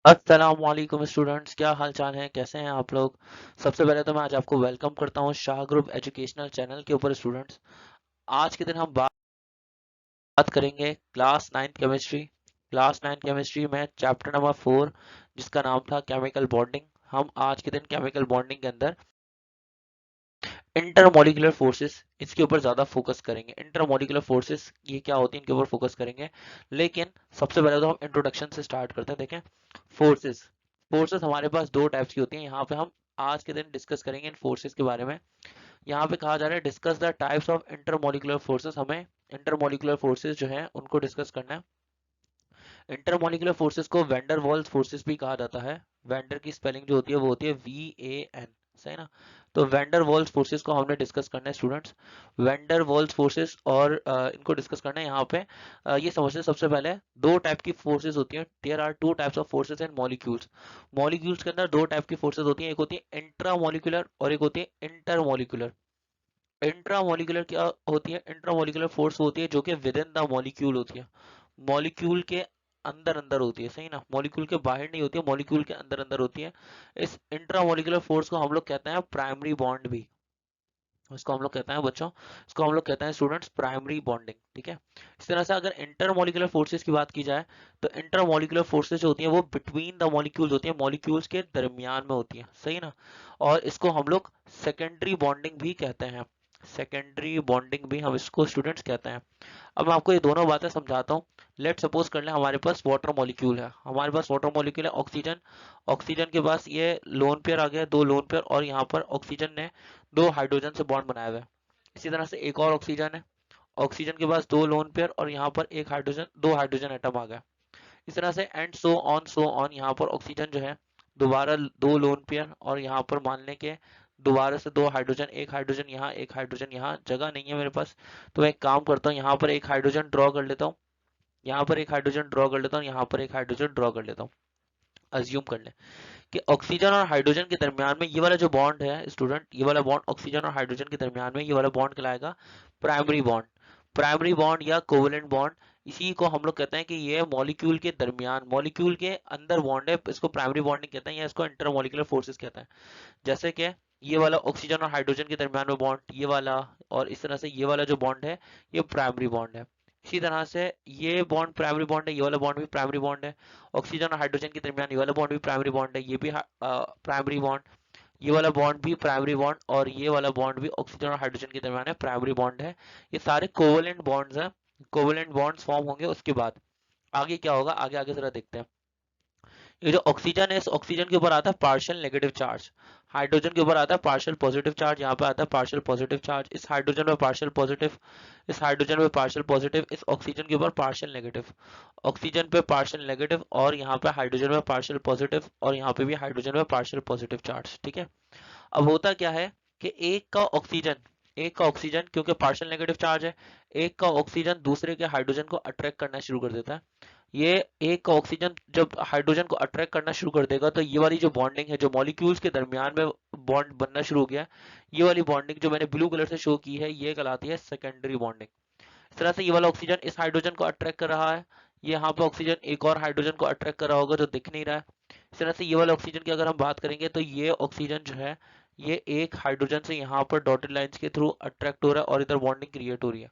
अस्सलाम वालेकुम स्टूडेंट्स, क्या हाल चाल है? कैसे हैं आप लोग? सबसे पहले तो मैं आज आपको वेलकम करता हूं शाह ग्रुप एजुकेशनल चैनल के ऊपर। स्टूडेंट्स, आज के दिन हम बात करेंगे क्लास 9 केमिस्ट्री में चैप्टर नंबर 4, जिसका नाम था केमिकल बॉन्डिंग। हम आज के दिन केमिकल बॉन्डिंग के अंदर इंटरमोलिकुलर फोर्सेस, इसके ऊपर ज़्यादा फोकस करेंगे। इंटरमोलिकुलर फोर्सेस ये क्या होती है, इनके ऊपर फोकस करेंगे। लेकिन सबसे पहले तो हम इंट्रोडक्शन से स्टार्ट करते हैं। देखें, फोर्सेस फोर्सेस हमारे पास दो टाइप्स की होती हैं। यहाँ पे हम आज के दिन डिस्कस करेंगे इन फोर्सेस के बारे में। यहाँ पे कहा जा रहा है discuss the types of intermolecular forces. हमें इंटरमोलिकुलर फोर्सेस जो है उनको डिस्कस करना है। इंटरमोलिकुलर फोर्सेस को वैंडर वाल्स फोर्सेस भी कहा जाता है। वैंडर की स्पेलिंग जो होती है वो होती है VAN, सही ना? तो वैंडर वाल्स फोर्सेस को हमने डिस्कस करना है स्टूडेंट्स। वैंडर वाल्स फोर्सेस और इनको डिस्कस करना है। यहाँ पे ये समझते हैं सबसे पहले दो टाइप की फोर्सेस होती हैं। There are two types of forces in molecules. Molecules के अंदर दो टाइप की फोर्सेस होती हैं, एक होती है इंट्रामोलिकुलर और एक होती है इंटरमोलिकुलर। इंट्रामोलिकुलर क्या होती है? इंट्रामोलिकुलर फोर्स होती है जो कि विद इन द मॉलिक्यूल होती है, मॉलिक्यूल के अंदर अंदर होती है, सही ना? मॉलिक्यूल के बाहर नहीं होती है, मॉलिक्यूल के अंदर अंदर होती है। इस इंट्रामोलिकुलर फोर्स को हम लोग कहते हैं प्राइमरी बॉन्ड भी। इसको हम लोग कहते हैं बच्चों, इसको हम लोग कहते हैं स्टूडेंट्स प्राइमरी बॉन्डिंग। ठीक है। इस तरह से अगर इंटरमोलिकुलर फोर्सेस की बात की जाए तो इंटरमोलिकुलर फोर्सेस जो होती हैं वो बिटवीन द मॉलिक्यूल्स होती हैं, मॉलिक्यूल्स के दरमियान में होती हैं, सही ना? और इसको हम लोग सेकेंडरी बॉन्डिंग भी कहते हैं। सेकेंडरी बॉन्डिंग भी हम इसको स्टूडेंट्स कहते हैं। अब मैं आपको ये दोनों बातें समझाता हूँ। लेट सपोज कर लें हमारे पास वाटर मॉलिक्यूल है। हमारे पास वाटर मॉलिक्यूल है ऑक्सीजन। ऑक्सीजन के पास ये लोन पेयर आ गया, दो लोन पेयर, और यहाँ पर ऑक्सीजन ने दो हाइड्रोजन से बॉन्ड बनाया हुआ है। इसी तरह से एक और ऑक्सीजन है। ऑक्सीजन के पास दो लोन पेयर और यहाँ पर एक हाइड्रोजन, दो हाइड्रोजन एटम आ गया। इस तरह से एंड सो ऑन यहाँ पर ऑक्सीजन जो है दोबारा दो लोन पेयर, और यहाँ पर मान लें कि दोबारा से दो हाइड्रोजन, एक हाइड्रोजन यहाँ, एक हाइड्रोजन यहाँ। जगह नहीं है मेरे पास, तो मैं एक काम करता हूँ, यहाँ पर एक हाइड्रोजन ड्रॉ कर लेता हूँ, यहाँ पर एक हाइड्रोजन ड्रॉ कर लेता हूँ, यहाँ पर एक हाइड्रोजन ड्रॉ कर लेता हूँ। अज्यूम कर लें कि ऑक्सीजन और हाइड्रोजन के दरमियान में ये वाला जो बॉन्ड है स्टूडेंट, ये वाला बॉन्ड ऑक्सीजन और हाइड्रोजन के दरमियान में, ये वाला बॉन्ड कहलाएगा प्राइमरी बॉन्ड। प्राइमरी बॉन्ड या कोवेलेंट बॉन्ड, इसी को हम लोग कहते हैं कि ये मॉलिक्यूल के दरमियान, मॉलिक्यूल के अंदर बॉन्ड है। इसको प्राइमरी बॉन्डिंग कहते हैं या इसको इंटरमॉलिकुलर फोर्सेस कहते हैं। जैसे कि ये वाला ऑक्सीजन और हाइड्रोजन के दरमियान में बॉन्ड, ये वाला, और इस तरह से ये वाला जो बॉन्ड है ये प्राइमरी बॉन्ड है। इसी तरह से ये बॉन्ड प्राइमरी बॉन्ड है, ये वाला बॉन्ड भी प्राइमरी बॉन्ड है। ऑक्सीजन और हाइड्रोजन के दरमियान ये वाला बॉन्ड भी प्राइमरी बॉन्ड है, ये भी प्राइमरी बॉन्ड। ये वाला बॉन्ड भी प्राइमरी बॉन्ड, और ये वाला बॉन्ड भी ऑक्सीजन और हाइड्रोजन के दरमियान है, प्राइमरी बॉन्ड है। ये सारे कोवेलेंट बॉन्ड्स हैं। कोवेलेंट बॉन्ड्स फॉर्म होंगे। उसके बाद आगे क्या होगा, आगे आगे जरा देखते हैं। ये जो ऑक्सीजन है, इस ऑक्सीजन के ऊपर आता है पार्शियल नेगेटिव चार्ज। हाइड्रोजन के ऊपर आता है पार्शियल पॉजिटिव चार्ज, यहाँ पे आता है पार्शियल पॉजिटिव चार्ज। इस हाइड्रोजन में पार्शियल पॉजिटिव, इस हाइड्रोजन में पार्शियल पॉजिटिव, इस ऑक्सीजन के ऊपर पार्शियल नेगेटिव। ऑक्सीजन पे पार्शियल नेगेटिव, और यहाँ पे हाइड्रोजन में पार्शियल पॉजिटिव, और यहाँ पे भी हाइड्रोजन में पार्शियल पॉजिटिव चार्ज। ठीक है। अब होता क्या है कि एक का ऑक्सीजन क्योंकि पार्शियल नेगेटिव चार्ज है, एक का ऑक्सीजन दूसरे के हाइड्रोजन को अट्रैक्ट करना शुरू कर देता है। ये एक का ऑक्सीजन जब हाइड्रोजन को अट्रैक्ट करना शुरू कर देगा तो ये वाली जो बॉन्डिंग है, जो मॉलिक्यूल्स के दरमियान में बॉन्ड बनना शुरू हो गया, ये वाली बॉन्डिंग जो मैंने ब्लू कलर से शो की है ये कहलाती है सेकेंडरी बॉन्डिंग। इस तरह से ये वाला ऑक्सीजन इस हाइड्रोजन को अट्रैक्ट कर रहा है, ये यहाँ पे ऑक्सीजन एक और हाइड्रोजन को अट्रैक्ट कर रहा होगा जो दिख नहीं रहा है। इस तरह से ये वाले ऑक्सीजन की अगर हम बात करेंगे तो ये ऑक्सीजन जो है ये एक हाइड्रोजन से यहाँ पर डॉटेड लाइंस के थ्रू अट्रैक्ट हो रहा है और इधर बॉन्डिंग क्रिएट हो रही है।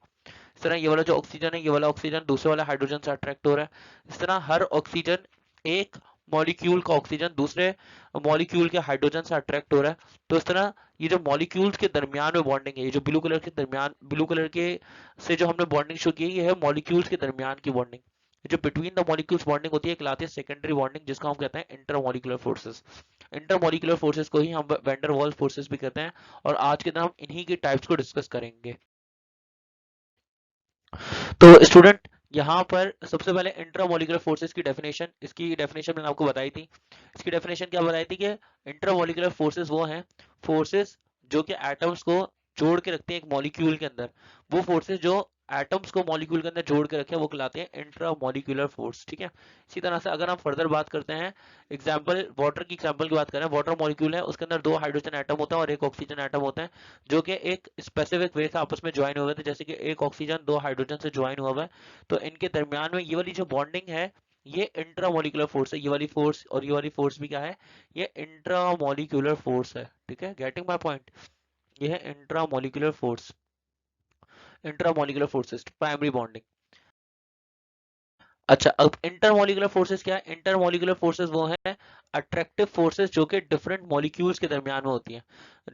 इस तरह ये वाला जो ऑक्सीजन है, ये वाला ऑक्सीजन दूसरे वाला हाइड्रोजन से अट्रैक्ट हो रहा है। इस तरह हर ऑक्सीजन, एक मॉलिक्यूल का ऑक्सीजन दूसरे मॉलिक्यूल के हाइड्रोजन से अट्रैक्ट हो रहा है। तो इस तरह ये जो मॉलिक्यूल्स के दरमियान में बॉन्डिंग है, ये जो ब्लू कलर के दरमियान, ब्लू कलर के से जो हमने बॉन्डिंग शो की है, ये है मॉलिक्यूल्स के दरमियान की बॉन्डिंग। जो बिटवीन द मॉलिक्यूल्स बॉन्डिंग होती है कहलाती है सेकेंडरी बॉन्डिंग, जिसको हम कहते हैं इंटरमॉलिकुलर फोर्सेस। इंटरमॉलिकुलर फोर्सेस को ही हम वैन डर वाल्स फोर्सेस भी कहते हैं। और आज के दिन हम इन्हीं की टाइप्स को डिस्कस करेंगे। तो स्टूडेंट, यहाँ पर सबसे पहले इंट्रामोलिकुलर फोर्सेस की डेफिनेशन, इसकी डेफिनेशन मैंने आपको बताई थी। इसकी डेफिनेशन क्या बताई थी कि इंट्रामोलिकुलर फोर्सेस वो हैं फोर्सेस जो कि एटम्स को जोड़ के रखते हैं एक मॉलिक्यूल के अंदर। वो फोर्सेस जो एटम्स को मॉलिक्यूल के अंदर जोड़ के रखे हैं वो कहलाते हैं इंट्रामोलिकुलर फोर्स। ठीक है। इसी तरह से अगर हम फर्दर बात करते हैं, एग्जाम्पल वाटर की एग्जाम्पल की बात करें, वाटर मॉलिक्यूल है, उसके अंदर दो हाइड्रोजन एटम होता है और एक ऑक्सीजन एटम होता है, जो कि एक स्पेसिफिक वे से आपस में ज्वाइन हुए थे। जैसे कि एक ऑक्सीजन दो हाइड्रोजन से ज्वाइन हुआ है, तो इनके दरमियान में ये वाली जो बॉन्डिंग है ये इंट्रामोलिकुलर फोर्स है, ये वाली फोर्स और ये वाली फोर्स भी क्या है, ये इंट्रामोलिकुलर फोर्स है। ठीक है, गेटिंग माय पॉइंट, ये है intramolecular force, intramolecular forces, primary bonding. अच्छा, अब इंटरमोलिकुलर फोर्सेस क्या है? इंटरमोलिकुलर फोर्सेस वो है अट्रैक्टिव फोर्सेस जो कि डिफरेंट मॉलिक्यूल्स के दरमियान में होती हैं।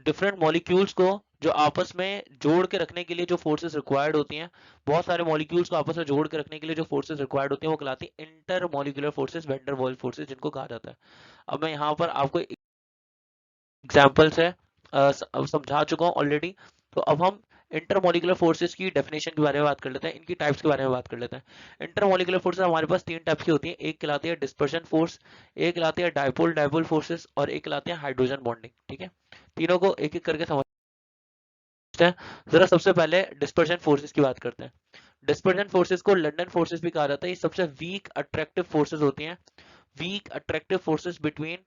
डिफरेंट मॉलिक्यूल्स को जो आपस में जोड़ के रखने के लिए जो फोर्सेस रिक्वायर्ड होती हैं, बहुत सारे मॉलिक्यूल्स को आपस में जोड़ के रखने के लिए जो फोर्सेस रिक्वायर्ड होती हैं वो कहलाती है intermolecular forces, van der Waals forces जिनको कहा जाता है। अब मैं यहाँ पर आपको एग्जाम्पल से अब समझा चुका हूँ ऑलरेडी। तो अब हम इंटरमोलिकुलर फोर्सेस की डेफिनेशन के बारे में बात कर लेते हैं, इनकी टाइप्स के बारे में बात कर लेते हैं। इंटरमोलिकुलर फोर्सेस हमारे पास तीन टाइप्स की होती हैं, एक कहलाती है डिस्पर्शन फोर्स, एक कहलाती है डाइपोल डाइपोल फोर्सेस और एक कहलाती है हाइड्रोजन बॉन्डिंग। ठीक है, तीनों को एक एक करके समझते हैं। जरा सबसे पहले डिस्पर्शन फोर्सेस की बात करते हैं। डिस्पर्शन फोर्सेस को लंडन फोर्सेस भी कहा जाता है। ये सबसे वीक अट्रैक्टिव फोर्सेस होती हैं, weak attractive forces between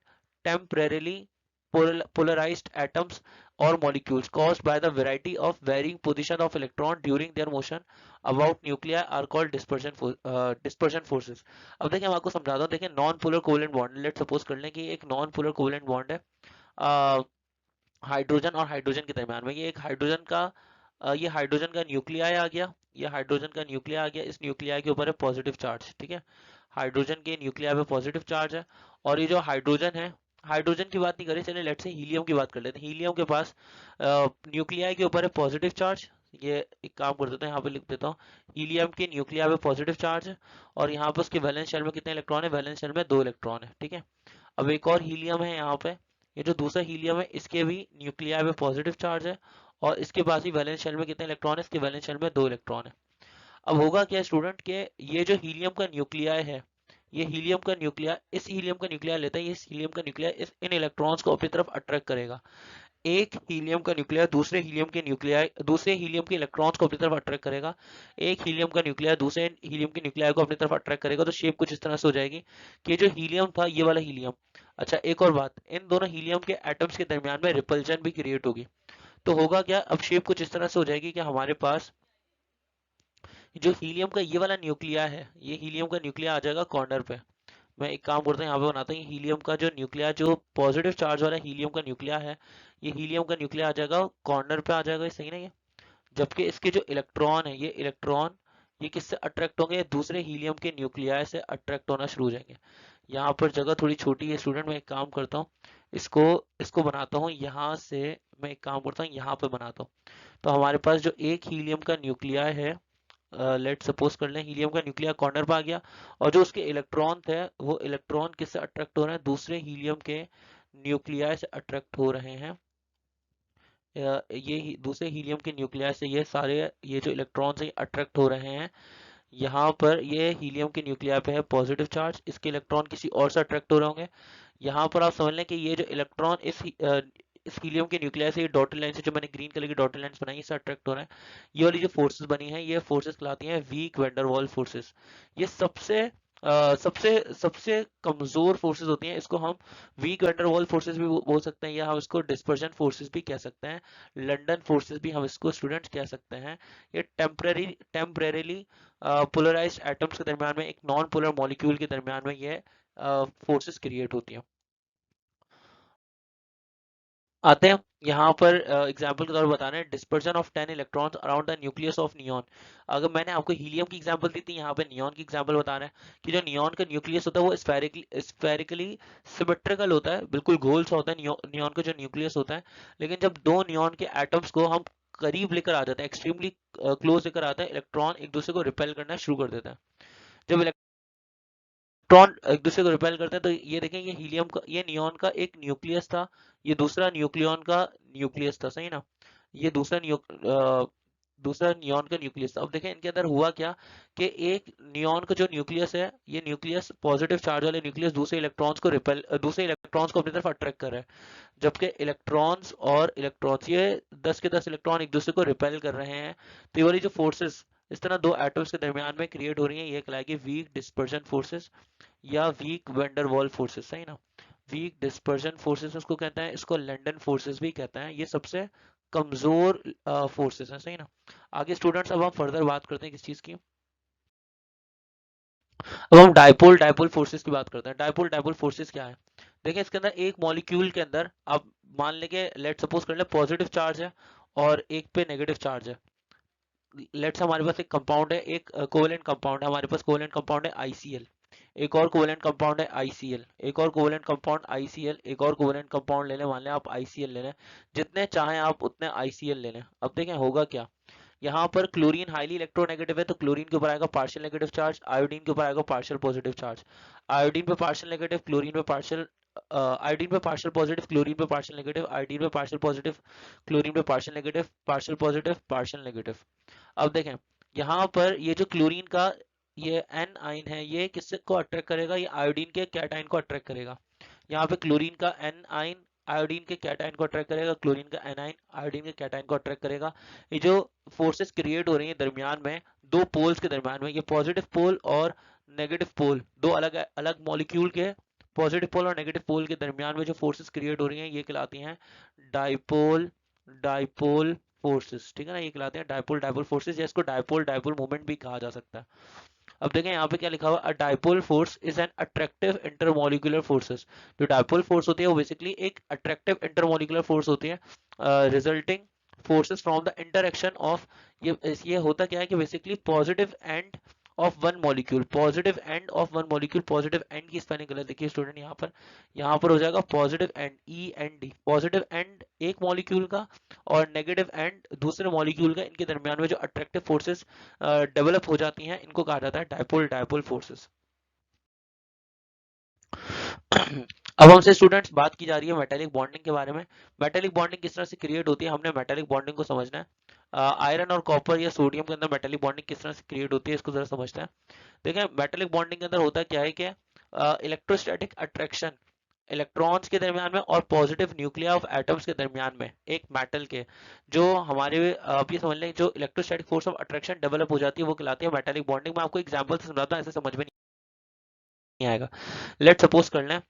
temporarily polarized atoms or molecules caused by the variety of varying position of electron during their motion about nuclei are called dispersion forces। अब देखिए मैं आपको समझाता हूँ। देखिए non polar covalent bond, let suppose कर लें कि एक नॉन पोलर कोवेलेंट बॉन्ड है हाइड्रोजन और हाइड्रोजन के दरमियान में। ये एक हाइड्रोजन का ये हाइड्रोजन का न्यूक्लियाई आ गया, ये हाइड्रोजन का न्यूक्लिया आ गया, इस न्यूक्लियाई के ऊपर है पॉजिटिव चार्ज। ठीक है, हाइड्रोजन के न्यूक्लिया पे पॉजिटिव चार्ज है। और ये जो हाइड्रोजन है, हाइड्रोजन की बात नहीं करें, चलिए लेट्स से हीलियम की बात कर लेते हैं। हीलियम के पास न्यूक्लियाई के ऊपर है पॉजिटिव चार्ज। ये एक काम कर देते हैं, यहाँ पे लिख देता हूँ, हीलियम के न्यूक्लिया पे पॉजिटिव चार्ज है और यहाँ पे उसके वैलेंस शेल में कितने इलेक्ट्रॉन है? वैलेंस शेल में 2 इलेक्ट्रॉन है। ठीक है, अब एक और हीलियम है यहाँ पे, ये जो दूसरा हीलियम है इसके भी न्यूक्लिया पे पॉजिटिव चार्ज है और इसके पास ही वैलेंस शेल में कितने इलेक्ट्रॉन है? इसके वैलेंस शेल में 2 इलेक्ट्रॉन है। अब होगा क्या स्टूडेंट के, ये जो हीलियम का न्यूक्लिया है, ये हीलियम का न्यूक्लिया इस हीलियम का न्यूक्लिया लेता है, ये इस हीलियम का न्यूक्लिया इस इन इलेक्ट्रॉन्स को अपनी तरफ अट्रैक्ट करेगा। एक हीलियम का न्यूक्लिया दूसरे हीलियम के इलेक्ट्रॉन्स को अपनी तरफ अट्रैक्ट करेगा। एक हीलियम का न्यूक्लिया दूसरे हीलियम के न्यूक्लिया को अपनी तरफ अट्रैक्ट करेगा। तो शेप कुछ इस तरह से हो जाएगी कि जो हीलियम था ये वाला हीलियम। अच्छा, एक और बात, इन दोनों हीलियम के एटम्स के दरमियान में रिपल्जन भी क्रिएट होगी। तो होगा क्या, अब शेप कुछ इस तरह से हो जाएगी कि हमारे पास जो हीलियम का ये वाला न्यूक्लिया है, ये हीलियम का न्यूक्लिया आ जाएगा कॉर्नर पे। मैं एक काम करता हूँ, यहाँ पे बनाता हूँ हीलियम का जो न्यूक्लिया, जो पॉजिटिव चार्ज वाला हीलियम का न्यूक्लिया है, ये हीलियम का न्यूक्लिया आ जाएगा कॉर्नर पे आ जाएगा, ये सही नहीं है? जबकि इसके जो इलेक्ट्रॉन है, ये इलेक्ट्रॉन ये किससे अट्रैक्ट होंगे? दूसरे हीलियम के न्यूक्लियाई से अट्रैक्ट होना शुरू हो जाएंगे। यहाँ पर जगह थोड़ी छोटी है स्टूडेंट, मैं एक काम करता हूँ, इसको इसको बनाता हूँ यहाँ से, मैं एक काम करता हूँ यहाँ पे बनाता हूँ। तो हमारे पास जो एक हीलियम का न्यूक्लिया है, लेट सपोज कर लें हीलियम का न्यूक्लिया कॉर्नर पर आ गया और जो उसके इलेक्ट्रॉन थे वो इलेक्ट्रॉन किससे अट्रैक्ट हो रहे हैं? दूसरे हीलियम के न्यूक्लियाई से अट्रैक्ट हो रहे हैं। दूसरे हीलियम के न्यूक्लियाई से ये सारे ये जो इलेक्ट्रॉन्स हैं अट्रैक्ट हो रहे हैं। यहाँ पर ये हीलियम के न्यूक्लिया पे है पॉजिटिव चार्ज, इसके इलेक्ट्रॉन किसी और से अट्रैक्ट हो रहे होंगे। यहाँ पर आप समझ लें कि ये जो इलेक्ट्रॉन इस हीलियम के न्यूक्लिया से, ये डॉटेड लाइन से, जो मैंने ग्रीन कलर की डॉटेड लाइंस बनाई है, इससे अट्रैक्ट हो रहे हैं। ये वाली जो फोर्सेस बनी हैं, ये फोर्सेस कहलाती हैं वीक वैंडरवाल फोर्सेस। ये सबसे सबसे सबसे कमजोर फोर्सेस होती हैं। इसको हम वीक वैंडरवाल फोर्सेस भी बोल सकते हैं, या हम इसको डिस्पर्शन फोर्सेस भी कह सकते हैं, लंदन फोर्सेस भी हम इसको स्टूडेंट्स कह सकते हैं। ये टेम्परेरीली पोलराइज्ड एटम्स के दरमियान में, एक नॉन पोलर मॉलिक्यूल के दरमियान में ये फोर्सेस क्रिएट होती हैं। आते हैं यहाँ पर एग्जाम्पल के तौर पर बता रहे हैं dispersion of 10 electrons around the nucleus of neon. अगर मैंने आपको हीलियम की एग्जांपल दी थी, यहाँ पे नियॉन की एग्जांपल बता रहे हैं कि जो नियॉन का न्यूक्लियस होता है वो स्फेरिकली सिमेट्रिकल होता है, बिल्कुल गोल सा होता है नियॉन का जो न्यूक्लियस होता है। लेकिन जब दो नियॉन के एटम्स को हम करीब लेकर आ जाते हैं, एक्सट्रीमली क्लोज लेकर आते हैं, इलेक्ट्रॉन एक दूसरे को रिपेल करना शुरू कर देता है। जब इलेक्ट्रॉन एक दूसरे को रिपेल करते हैं तो ये देखें, ये हीलियम का, ये नियॉन का एक न्यूक्लियस था, ये दूसरा न्यूक्लियन का न्यूक्लियस था, सही ना? ये दूसरा नियॉन का न्यूक्लियस था। अब देखें इनके अंदर हुआ क्या कि एक नियॉन का जो न्यूक्लियस है, ये न्यूक्लियस पॉजिटिव चार्ज वाले न्यूक्लियस दूसरे इलेक्ट्रॉन्स को अपनी तरफ अट्रैक्ट कर रहा है। जबकि इलेक्ट्रॉन्स और इलेक्ट्रॉन्स, ये 10 के 10 इलेक्ट्रॉन एक दूसरे को रिपेल कर रहे हैं। तो ये वाली जो फोर्सेस इस तरह दो एटम्स के दरमियान में क्रिएट हो रही है, ये कहलाएगी वीक डिस्पर्शन फोर्सेस या वीक वेंडर वॉल फोर्सेस, सही ना? वीक डिस्पर्शन फोर्सेस उसको कहते हैं, इसको लंदन फोर्सेस भी कहते हैं। ये सबसे कमजोर फोर्सेस हैं, सही ना? आगे स्टूडेंट्स अब हम फर्दर बात करते हैं किस चीज की, अब हम डाइपोल डाइपोल फोर्सेस की बात करते हैं। डाइपोल डाइपोल फोर्सेस क्या है? देखिए इसके अंदर एक मॉलिक्यूल के अंदर आप मान लेंगे, लेट सपोज कर ले पॉजिटिव चार्ज है और एक पे नेगेटिव चार्ज है। लेट्स हमारे पास एक कंपाउंड है, एक कोवेलेंट कंपाउंड है, हमारे पास कोवेलेंट कंपाउंड है ICl, एक और कोवेलेंट कंपाउंड है ICl, एक और कोवेलेंट कंपाउंड ICl, एक और कोवेलेंट कंपाउंड ले लें, मान लें आप ICl ले लें, जितने चाहें आप उतने ICl ले लें। अब देखें होगा क्या, यहाँ पर क्लोरीन हाईली इलेक्ट्रोनेगेटिव है तो क्लोरीन के ऊपर आएगा पार्शियल नेगेटिव चार्ज, आयोडीन के ऊपर आएगा पार्शियल पॉजिटिव चार्ज। आयोडीन पे पार्शियल नेगेटिव, क्लोरीन पे पार्शियल, आयोडीन पे पार्शियल पॉजिटिव, क्लोरीन पे पार्शियल नेगेटिव, आयोडीन पे पार्शियल पॉजिटिव, क्लोरीन पे partial negative, partial positive, partial negative. अब देखें यहाँ पर ये जो क्लोरीन का ये एन आइन है, ये किससे को अट्रैक्ट करेगा, ये आयोडीन के कैटाइन को अट्रैक्ट करेगा। यहाँ पे क्लोरीन का एन आइन आयोडीन के कैटाइन को अट्रैक्ट करेगा, क्लोरीन का एनाइन आयोडीन के कैटाइन को अट्रैक्ट करेगा। ये जो फोर्सेस क्रिएट हो रही है दरमियान में, दो पोल्स के दरमियान में, ये पॉजिटिव पोल और नेगेटिव पोल, दो अलग अलग मॉलिक्यूल के पॉजिटिव पोल और नेगेटिव पोल के दरमियान में जो फोर्सेस क्रिएट हो रही हैं ये कहलाती हैं डाइपोल डाइपोल फोर्सेस। ठीक है ना, ये कहलाते हैं डाइपोल डाइपोल फोर्सेस, या इसको डाइपोल डाइपोल मूवमेंट भी कहा जा सकता है। अब देखें यहाँ पे क्या लिखा हुआ, अ dipole force is an attractive intermolecular forces. जो डाइपोल फोर्स होती है वो बेसिकली एक अट्रैक्टिव इंटरमॉलिक्यूलर फोर्स होती है, resulting forces from the interaction of, ये होता क्या है कि basically positive end of one molecule, positive end of one molecule, positive and की स्पेलिंग गलत देखिए स्टूडेंट, यहाँ पर हो जाएगा positive and, END, positive and एक मॉलिक्यूल का और नेगेटिव एंड दूसरे मॉलिक्यूल का, इनके दरमियान में जो अट्रैक्टिव फोर्सेस डेवलप हो जाती हैं इनको कहा जाता है डाइपोल डाइपोल फोर्सेस। अब हमसे स्टूडेंट्स बात की जा रही है मेटेलिक बॉन्डिंग के बारे में। मेटेलिक बॉन्डिंग किस तरह से क्रिएट होती है, हमने मेटेलिक बॉन्डिंग को समझना है। आयरन और कॉपर या सोडियम के अंदर मेटेलिक बॉन्डिंग किस तरह से क्रिएट होती है इसको जरा समझते हैं। देखिए मेटेलिक बॉन्डिंग के अंदर होता क्या है कि इलेक्ट्रोस्टैटिक अट्रैक्शन इलेक्ट्रॉन्स के दरमियान में और पॉजिटिव न्यूक्लिया ऑफ एटम्स के दरमियान में एक मेटल के, जो हमारे आप ये समझ लें जो electrostatic force of attraction develop हो जाती है वो कहलाती है मेटेलिक बॉन्डिंग। मैं आपको एग्जांपल से समझाता हूँ, ऐसे समझ में नहीं आएगा। लेट सपोज कर लें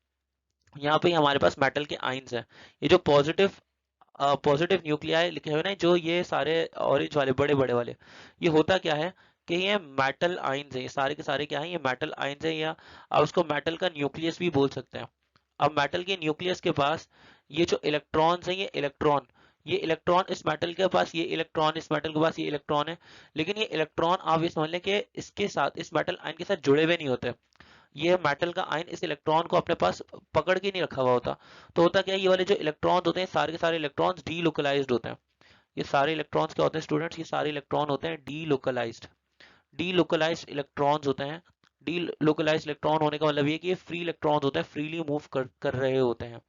यहाँ पे हमारे पास मेटल के आइंस है, ये जो पॉजिटिव न्यूक्लियाई लिखे हुए ना, जो ये सारे ऑरेंज वाले बड़े बड़े वाले, ये होता क्या है कि ये मेटल आइंस है, ये सारे के सारे क्या है, ये मेटल आइंस है, या आप उसको मेटल का न्यूक्लियस भी बोल सकते हैं। अब मेटल के न्यूक्लियस के पास ये जो इलेक्ट्रॉन्स हैं, ये इलेक्ट्रॉन इस मेटल के पास, ये इलेक्ट्रॉन इस मेटल के पास, ये इलेक्ट्रॉन है, लेकिन ये इलेक्ट्रॉन आप ये समझ लें कि इसके साथ इस मेटल आयन के साथ जुड़े हुए नहीं होते। ये मेटल का आयन इस इलेक्ट्रॉन को अपने पास पकड़ के नहीं रखा हुआ होता। तो होता क्या है, ये वाले जो इलेक्ट्रॉन होते हैं सारे के सारे इलेक्ट्रॉन्स डीलोकलाइज्ड होते हैं। ये सारे इलेक्ट्रॉन्स क्या होते हैं स्टूडेंट्स, ये सारे इलेक्ट्रॉन होते हैं डीलोकलाइज्ड। डीलोकलाइज्ड इलेक्ट्रॉन्स होते हैं। डीलोकलाइज्ड इलेक्ट्रॉन होने का मतलब ये कि ये फ्री इलेक्ट्रॉन्स होते हैं, फ्रीली मूव कर रहे होते हैं।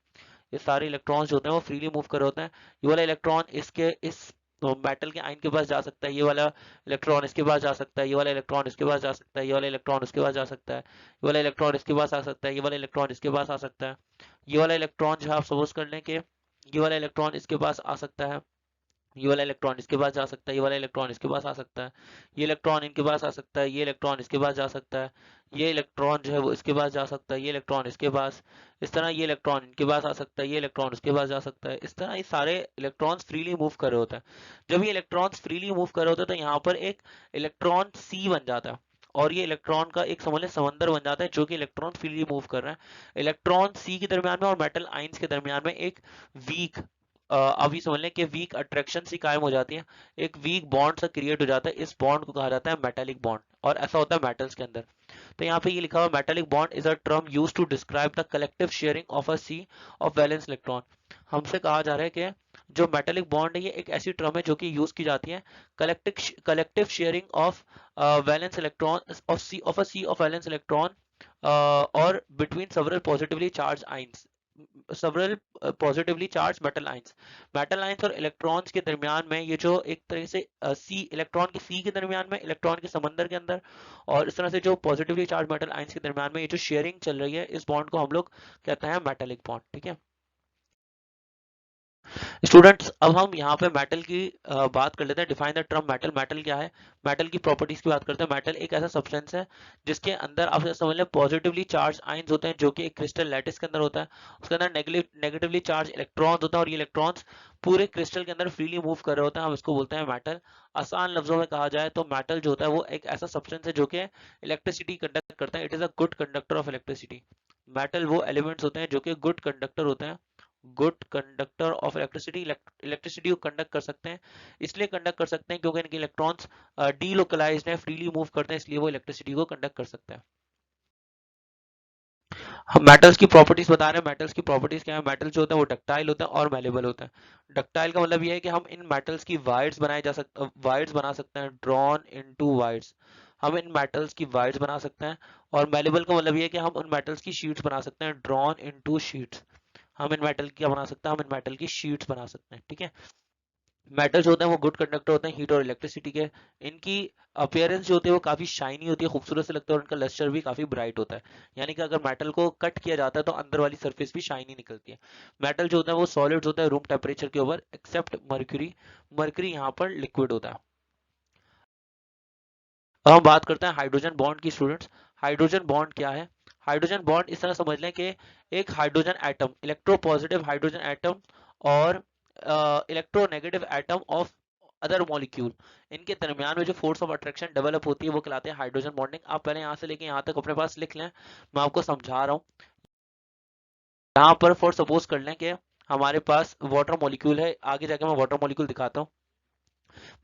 ये सारे इलेक्ट्रॉन्स जो होते हैं वो फ्रीली मूव कर रहे होते हैं। ये वाला इलेक्ट्रॉन इसके इस मेटल के आयन के पास जा सकता है, ये वाला इलेक्ट्रॉन इसके पास जा सकता है, ये वाला इलेक्ट्रॉन इसके पास जा सकता है, ये वाला इलेक्ट्रॉन उसके पास जा सकता है, ये वाला इलेक्ट्रॉन इसके पास आ सकता है, ये वाला इलेक्ट्रॉन इसके पास आ सकता है। ये वाला इलेक्ट्रॉन जो है आप सपोज कर लें कि ये वाला इलेक्ट्रॉन इसके पास आ सकता है, ये वाला इलेक्ट्रॉन इसके पास जा सकता है, ये वाला इलेक्ट्रॉन इसके पास आ सकता है, ये इलेक्ट्रॉन इनके पास आ सकता है, ये इलेक्ट्रॉन इसके पास जा सकता है, ये इलेक्ट्रॉन जो है वो इसके पास जा सकता है, ये इलेक्ट्रॉन इसके पास, इस तरह ये इलेक्ट्रॉन इनके पास आ सकता है, ये इलेक्ट्रॉन उसके पास जा सकता है। इस तरह ये सारे इलेक्ट्रॉन्स फ्रीली मूव कर रहे होते हैं। जब ये इलेक्ट्रॉन्स फ्रीली मूव कर रहे होते हैं तो यहाँ पर एक इलेक्ट्रॉन सी बन जाता है, और ये इलेक्ट्रॉन का एक समझ लें समंदर बन जाता है जो कि इलेक्ट्रॉन फ्रीली मूव कर रहे हैं। इलेक्ट्रॉन सी के दरमियान में और मेटल आइंस के दरमियान में एक वीक, अभी समझ लें कि वीक अट्रैक्शन सी कायम हो जाती है, एक वीक बॉन्ड सा क्रिएट हो जाता है। इस बॉन्ड को कहा जाता है मेटालिक बॉन्ड, और ऐसा होता है मेटल्स के अंदर। तो यहाँ पे ये लिखा हुआ metallic bond is a term used to describe the collective sharing of a sea of valence electron. हमसे कहा जा रहा है कि जो मेटालिक बॉन्ड है ये एक ऐसी टर्म है जो कि यूज की जाती है collective sharing of valence electron of a sea of valence electron और between several positively charged ions, several positively charge metal ions और इलेक्ट्रॉन्स के दरमियान में, ये जो एक तरह से सी इलेक्ट्रॉन के सी के दरमियान में, इलेक्ट्रॉन के समंदर के अंदर, और इस तरह से जो पॉजिटिवली चार्ज मेटल आइंस के दरमियान में ये जो शेयरिंग चल रही है, इस बॉन्ड को हम लोग कहते हैं मेटालिक बॉन्ड। ठीक है, स्टूडेंट्स अब हम यहाँ पे मेटल की बात कर लेते हैं। Define the term metal. Metal क्या है? मेटल की प्रॉपर्टीज की बात करते हैं। मेटल एक ऐसा सब्सटेंस है जिसके अंदर आप समझ लें पॉजिटिवली चार्ज आयंस होते हैं जो कि एक क्रिस्टल लैटिस के अंदर होता है। उसके अंदर नेगेटिवली चार्ज इलेक्ट्रॉन्स होता है और ये इलेक्ट्रॉन्स पूरे क्रिस्टल के अंदर फ्रीली मूव कर रहे होते हैं। हम इसको बोलते हैं मेटल। आसान लफ्जों में कहा जाए तो मेटल जो होता है वो एक ऐसा सब्सटेंस है जो कि इलेक्ट्रिसिटी कंडक्ट करता है। It is a good conductor of electricity. Metal वो एलिमेंट्स होते हैं जो कि गुड कंडक्टर होते हैं, good conductor of electricity. Electricity को कंडक्ट कर सकते हैं, इसलिए कंडक्ट कर सकते हैं क्योंकि इनके इलेक्ट्रॉन्स डीलोकलाइज्ड है, फ्रीली मूव करते हैं, इसलिए वो इलेक्ट्रिसिटी को कंडक्ट कर सकते हैं। हम मेटल्स की प्रॉपर्टीज बता रहे हैं। मेटल्स की प्रॉपर्टीज क्या है? मेटल जो होते हैं वो डक्टाइल होते हैं और मेलेबल होते हैं। डक्टाइल का मतलब ये है कि हम इन मेटल्स की वायर्स बनाए जा सकते वायर्स बना सकते हैं, ड्रॉन इनटू वायर्स। हम इन मेटल्स की वायर्स बना सकते हैं। और मेलेबल का मतलब ये है कि हम उन मेटल्स की शीट्स बना सकते हैं, ड्रॉन इनटू शीट्स। हम इन मेटल की क्या बना सकते हैं? हम इन मेटल की शीट्स बना सकते हैं। ठीक है। मेटल्स होते हैं वो गुड कंडक्टर होते हैं हीट और इलेक्ट्रिसिटी के। इनकी अपीयरेंस जो होती है वो काफी शाइनी होती है, खूबसूरत से लगता है और उनका लस्टर भी काफी ब्राइट होता है। यानी कि अगर मेटल को कट किया जाता है तो अंदर वाली सरफेस भी शाइनी निकलती है। मेटल जो होता है वो सॉलिड्स होता है रूम टेम्परेचर के ऊपर, एक्सेप्ट मर्क्यूरी। मर्क्यूरी यहाँ पर लिक्विड होता है। अब हम बात करते हैं हाइड्रोजन बॉन्ड की। स्टूडेंट्स, हाइड्रोजन बॉन्ड क्या है? हाइड्रोजन बॉन्ड इस तरह समझ लें कि एक hydrogen atom, electropositive hydrogen atom और electronegative atom of other molecule, इनके दरमियान में जो फोर्स ऑफ अट्रैक्शन डेवलप होती है वो कहलाते हैं हाइड्रोजन बॉन्डिंग। आप पहले यहाँ से लेके यहाँ तक अपने पास लिख लें, मैं आपको समझा रहा हूँ। यहाँ पर फॉर सपोज कर लें कि हमारे पास वाटर मॉलिक्यूल है, आगे जाके मैं वाटर मॉलिक्यूल दिखाता हूँ।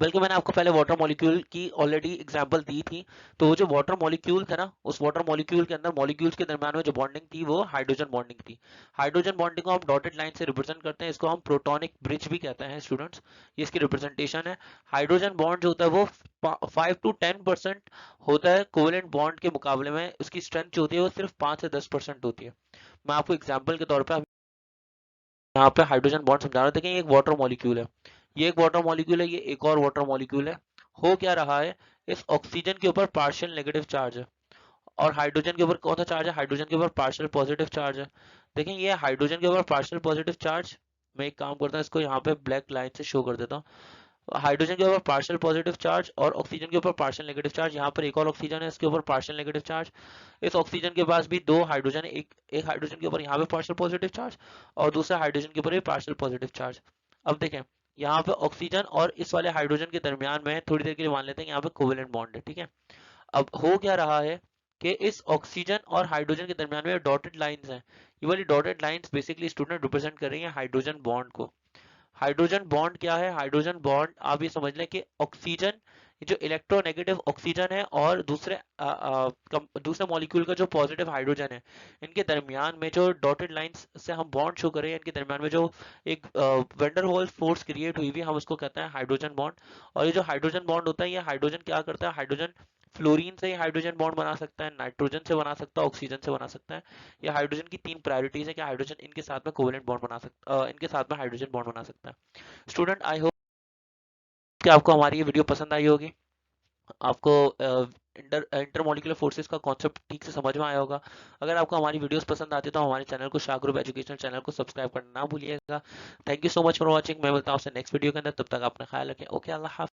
बल्कि मैंने आपको पहले वाटर मॉलिक्यूल की ऑलरेडी एग्जांपल दी थी। तो वो जो वाटर मॉलिक्यूल था ना, उस वाटर मॉलिक्यूल के अंदर मॉलिक्यूल्स के दरमियान में जो बॉन्डिंग थी वो हाइड्रोजन बॉन्डिंग थी। हाइड्रोजन बॉन्डिंग को हम डॉटेड लाइन से रिप्रेजेंट करते हैं, इसको हम प्रोटोनिक ब्रिज भी कहते हैं स्टूडेंट्स। ये इसकी रिप्रेजेंटेशन है। हाइड्रोजन बॉन्ड जो होता है वो 5 to 10% होता है कोवेलेंट बॉन्ड के मुकाबले में। उसकी स्ट्रेंथ जो होती है वो सिर्फ 5 से 10% होती है। मैं आपको एग्जाम्पल के तौर पर यहाँ पे हाइड्रोजन बॉन्ड समझा रहा हूँ। देखें ये एक वाटर मॉलिक्यूल है, ये एक वाटर मॉलिक्यूल है, ये एक और वाटर मॉलिक्यूल है। हो क्या रहा है? इस ऑक्सीजन के ऊपर पार्शियल नेगेटिव चार्ज है और हाइड्रोजन के ऊपर कौन सा चार्ज है? हाइड्रोजन के ऊपर पार्शियल पॉजिटिव चार्ज है। देखें ये हाइड्रोजन के ऊपर पार्शियल पॉजिटिव चार्ज। मैं एक काम करता हूँ, इसको यहाँ पे ब्लैक लाइन से शो कर देता हूँ। हाइड्रोजन के ऊपर पार्शियल पॉजिटिव चार्ज और ऑक्सीजन के ऊपर पार्शियल नेगेटिव चार्ज। यहाँ पर एक और ऑक्सीजन है, इसके ऊपर पार्शियल नेगेटिव चार्ज। इस ऑक्सीजन के पास भी दो हाइड्रोजन है, एक हाइड्रोजन के ऊपर यहाँ पे पार्शियल पॉजिटिव चार्ज और दूसरा हाइड्रोजन के ऊपर भी पार्शियल पॉजिटिव चार्ज। अब देखें यहाँ पे ऑक्सीजन और इस वाले हाइड्रोजन के दरमियान में थोड़ी देर के लिए मान लेते हैं यहाँ पे कोवेलेंट बॉन्ड है। ठीक है। अब हो क्या रहा है कि इस ऑक्सीजन और हाइड्रोजन के दरमियान में डॉटेड लाइंस हैं। ये वाली dotted lines basically student represent कर रही है हाइड्रोजन बॉन्ड को। हाइड्रोजन बॉन्ड क्या है? हाइड्रोजन बॉन्ड आप ये समझ लें कि ऑक्सीजन, जो इलेक्ट्रोनेगेटिव ऑक्सीजन है और दूसरे मॉलिक्यूल का जो पॉजिटिव हाइड्रोजन है, इनके दरमियान में जो डॉटेड लाइंस से हम बॉन्ड शो करें, इनके दरमियान में जो एक वेंडर वॉल्स फोर्स क्रिएट हुई हुई, हम उसको कहते हैं हाइड्रोजन बॉन्ड। और ये जो हाइड्रोजन बॉन्ड होता है, ये हाइड्रोजन क्या करता है? हाइड्रोजन फ्लोरीन से ही हाइड्रोजन बॉन्ड बना सकता है, नाइट्रोजन से बना सकता है, ऑक्सीजन से बना सकता है। ये हाइड्रोजन की तीन प्रायोरिटीज है कि हाइड्रोजन इनके साथ में कोवेलेंट बॉन्ड बना सकता, इनके साथ में हाइड्रोजन बॉन्ड बना सकता है। स्टूडेंट आई होप कि आपको हमारी ये वीडियो पसंद आई होगी, आपको इंटर मॉलिक्यूलर फोर्सेस का कॉन्सेप्ट ठीक से समझ में आया होगा। अगर आपको हमारी वीडियोस पसंद आती है तो हमारे चैनल को शाह ग्रुप एजुकेशनल चैनल को सब्सक्राइब करना ना भूलिएगा। Thank you so much for watching. मैं मिलता हूँ आपसे नेक्स्ट वीडियो के अंदर, तब तक अपना ख्याल रखें। ओके, अल्लाह हाफ़िज़।